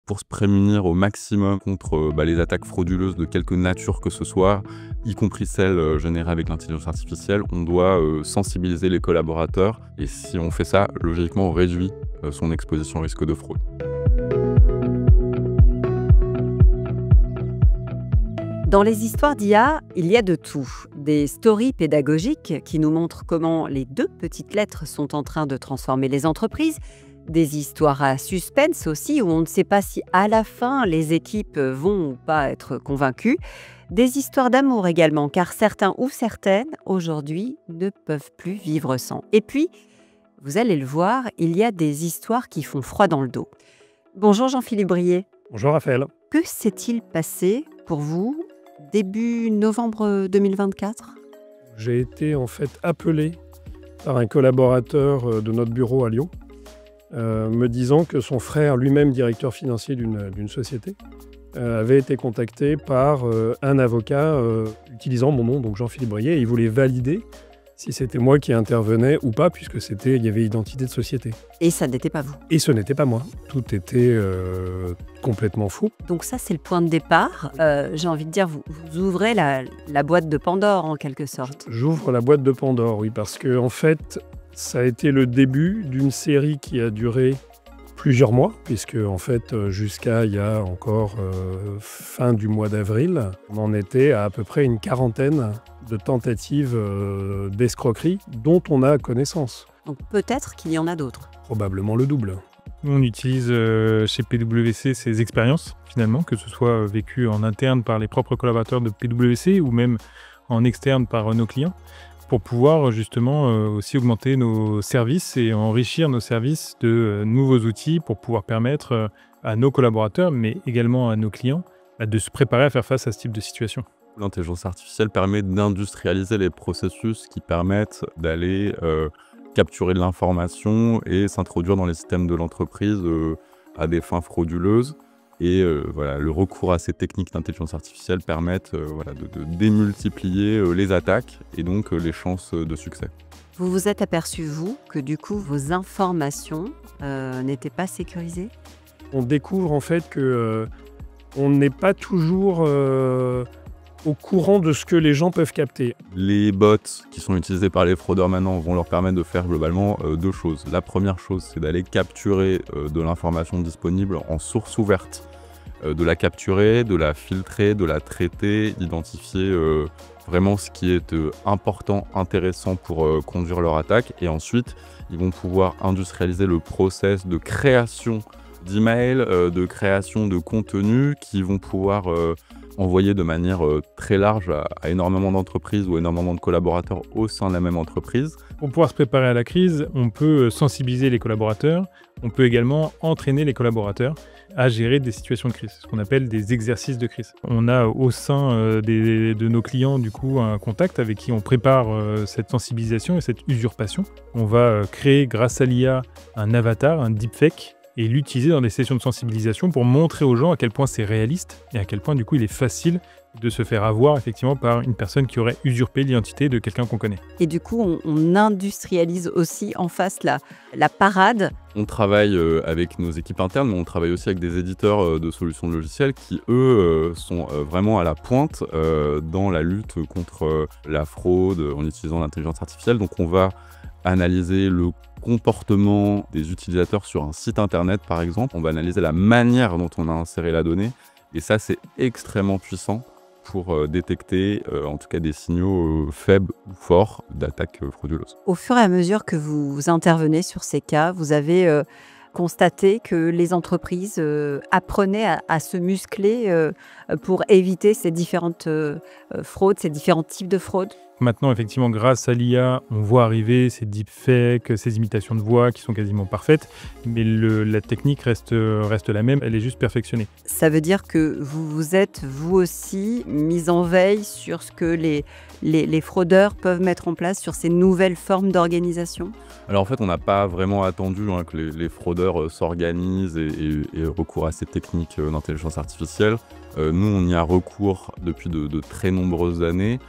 Pour se prémunir au maximum contre les attaques frauduleuses de quelque nature que ce soit, y compris celles générées avec l'intelligence artificielle, on doit sensibiliser les collaborateurs. Et si on fait ça, logiquement, on réduit son exposition au risque de fraude. Dans les histoires d'IA, il y a de tout. Des stories pédagogiques qui nous montrent comment les 2 petites lettres sont en train de transformer les entreprises. Des histoires à suspense aussi, où on ne sait pas si à la fin les équipes vont ou pas être convaincues. Des histoires d'amour également, car certains ou certaines, aujourd'hui, ne peuvent plus vivre sans. Et puis, vous allez le voir, il y a des histoires qui font froid dans le dos. Bonjour Jean-Philippe Brier. Bonjour Raphaël. Que s'est-il passé pour vous début novembre 2024 ? J'ai été en fait appelé par un collaborateur de notre bureau à Lyon, me disant que son frère, lui-même directeur financier d'une société, avait été contacté par un avocat utilisant mon nom, donc Jean-Philippe Brier, et il voulait valider si c'était moi qui intervenais ou pas, puisque il y avait identité de société. Et ça n'était pas vous. Et ce n'était pas moi. Tout était complètement fou. Donc ça, c'est le point de départ. J'ai envie de dire, vous ouvrez la boîte de Pandore, en quelque sorte. J'ouvre la boîte de Pandore, oui, parce que en fait, ça a été le début d'une série qui a duré plusieurs mois, puisque en fait, jusqu'à il y a encore fin du mois d'avril, on en était à peu près une quarantaine de tentatives d'escroquerie dont on a connaissance. Donc peut-être qu'il y en a d'autres. Probablement le double. Nous, on utilise chez PwC ces expériences, finalement, que ce soit vécues en interne par les propres collaborateurs de PwC ou même en externe par nos clients, pour pouvoir justement aussi augmenter nos services et enrichir nos services de nouveaux outils pour pouvoir permettre à nos collaborateurs, mais également à nos clients, de se préparer à faire face à ce type de situation. L'intelligence artificielle permet d'industrialiser les processus qui permettent d'aller capturer de l'information et s'introduire dans les systèmes de l'entreprise à des fins frauduleuses. Et le recours à ces techniques d'intelligence artificielle permettent de démultiplier les attaques et donc les chances de succès. Vous vous êtes aperçu, vous, que du coup, vos informations n'étaient pas sécurisées ? On découvre en fait qu'on n'est pas toujours au courant de ce que les gens peuvent capter. Les bots qui sont utilisés par les fraudeurs maintenant vont leur permettre de faire globalement 2 choses. La première chose, c'est d'aller capturer de l'information disponible en source ouverte, de la capturer, de la filtrer, de la traiter, d'identifier vraiment ce qui est important, intéressant pour conduire leur attaque. Et ensuite, ils vont pouvoir industrialiser le process de création d'emails, de création de contenus qui vont pouvoir envoyer de manière très large à énormément d'entreprises ou énormément de collaborateurs au sein de la même entreprise. Pour pouvoir se préparer à la crise, on peut sensibiliser les collaborateurs, on peut également entraîner les collaborateurs à gérer des situations de crise, ce qu'on appelle des exercices de crise. On a au sein de nos clients du coup un contact avec qui on prépare cette sensibilisation et cette usurpation. On va créer grâce à l'IA un avatar, un deepfake, et l'utiliser dans des sessions de sensibilisation pour montrer aux gens à quel point c'est réaliste et à quel point du coup il est facile de se faire avoir effectivement par une personne qui aurait usurpé l'identité de quelqu'un qu'on connaît. Et du coup, on industrialise aussi en face la parade. On travaille avec nos équipes internes, mais on travaille aussi avec des éditeurs de solutions de logiciels qui, eux, sont vraiment à la pointe dans la lutte contre la fraude en utilisant l'intelligence artificielle. Donc on va analyser le comportement des utilisateurs sur un site internet, par exemple. On va analyser la manière dont on a inséré la donnée. Et ça, c'est extrêmement puissant pour détecter, en tout cas, des signaux faibles ou forts d'attaques frauduleuses. Au fur et à mesure que vous intervenez sur ces cas, vous avez constaté que les entreprises apprenaient à se muscler pour éviter ces différentes fraudes, ces différents types de fraudes. Maintenant, effectivement, grâce à l'IA, on voit arriver ces deepfakes, ces imitations de voix qui sont quasiment parfaites, mais la technique reste la même, elle est juste perfectionnée. Ça veut dire que vous êtes, vous aussi, mis en veille sur ce que les fraudeurs peuvent mettre en place sur ces nouvelles formes d'organisation ? Alors en fait, on n'a pas vraiment attendu que les fraudeurs s'organisent et recourent à ces techniques d'intelligence artificielle. Nous, on y a recours depuis de très nombreuses années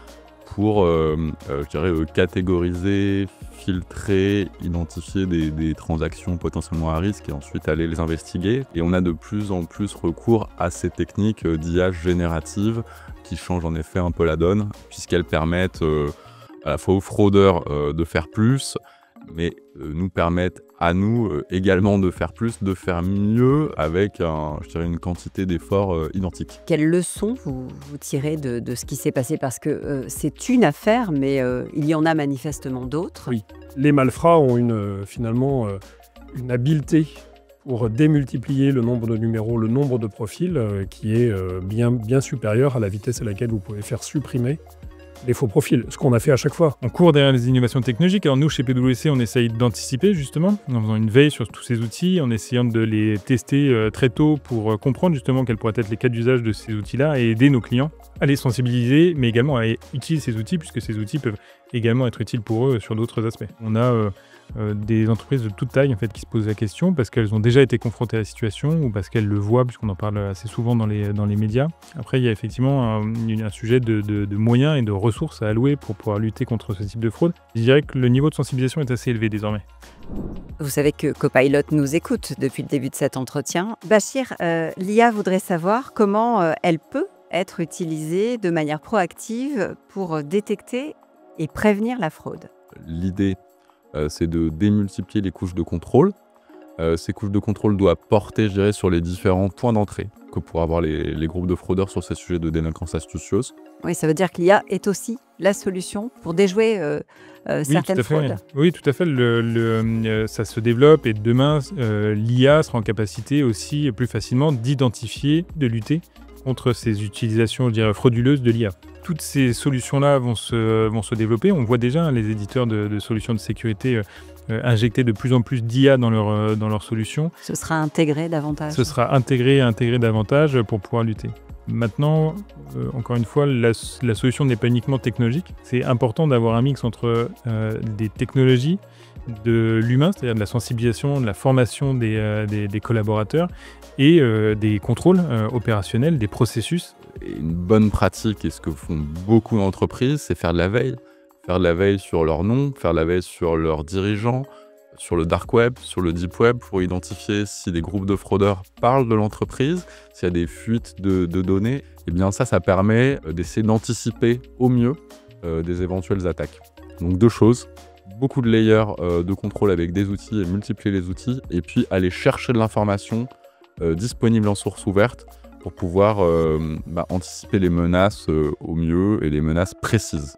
pour je dirais, catégoriser, filtrer, identifier des transactions potentiellement à risque et ensuite aller les investiguer. Et on a de plus en plus recours à ces techniques d'IA générative qui changent en effet un peu la donne, puisqu'elles permettent à la fois aux fraudeurs de faire plus, mais nous permettent à nous également de faire plus, de faire mieux avec je dirais une quantité d'efforts identique. Quelles leçons vous tirez de ce qui s'est passé? Parce que c'est une affaire, mais il y en a manifestement d'autres. Oui. Les malfrats ont finalement une habileté pour démultiplier le nombre de numéros, le nombre de profils, qui est bien supérieur à la vitesse à laquelle vous pouvez faire supprimer les faux profils, ce qu'on a fait à chaque fois. On court derrière les innovations technologiques. Alors nous, chez PwC, on essaye d'anticiper justement, en faisant une veille sur tous ces outils, en essayant de les tester très tôt pour comprendre justement quels pourraient être les cas d'usage de ces outils-là et aider nos clients à les sensibiliser, mais également à utiliser ces outils, puisque ces outils peuvent également être utiles pour eux sur d'autres aspects. On a des entreprises de toute taille en fait, qui se posent la question parce qu'elles ont déjà été confrontées à la situation ou parce qu'elles le voient, puisqu'on en parle assez souvent dans les médias. Après, il y a effectivement un sujet de moyens et de ressources à allouer pour pouvoir lutter contre ce type de fraude. Je dirais que le niveau de sensibilisation est assez élevé désormais. Vous savez que Copilot nous écoute depuis le début de cet entretien. Bachir, l'IA voudrait savoir comment elle peut être utilisée de manière proactive pour détecter et prévenir la fraude. L'idée, c'est de démultiplier les couches de contrôle. Ces couches de contrôle doivent porter, je dirais, sur les différents points d'entrée que pourraient avoir les groupes de fraudeurs sur ces sujets de délinquance astucieuse. Oui, ça veut dire que l'IA est aussi la solution pour déjouer certaines fraudes. Oui, tout à fait. Ça se développe et demain, l'IA sera en capacité aussi plus facilement d'identifier, de lutter contre ces utilisations, je dirais, frauduleuses de l'IA. Toutes ces solutions-là vont se développer. On voit déjà les éditeurs de solutions de sécurité injecter de plus en plus d'IA dans leurs solutions. Ce sera intégré davantage. Ce sera intégré davantage pour pouvoir lutter. Maintenant, encore une fois, la solution n'est pas uniquement technologique. C'est important d'avoir un mix entre des technologies, de l'humain, c'est-à-dire de la sensibilisation, de la formation des collaborateurs et des contrôles opérationnels, des processus. Et une bonne pratique, et ce que font beaucoup d'entreprises, c'est faire de la veille. Faire de la veille sur leur nom, faire de la veille sur leurs dirigeants, sur le dark web, sur le deep web, pour identifier si des groupes de fraudeurs parlent de l'entreprise, s'il y a des fuites de données. Et bien ça permet d'essayer d'anticiper au mieux des éventuelles attaques. Donc deux choses. Beaucoup de layers de contrôle avec des outils et multiplier les outils, et puis aller chercher de l'information disponible en source ouverte pour pouvoir anticiper les menaces au mieux et les menaces précises.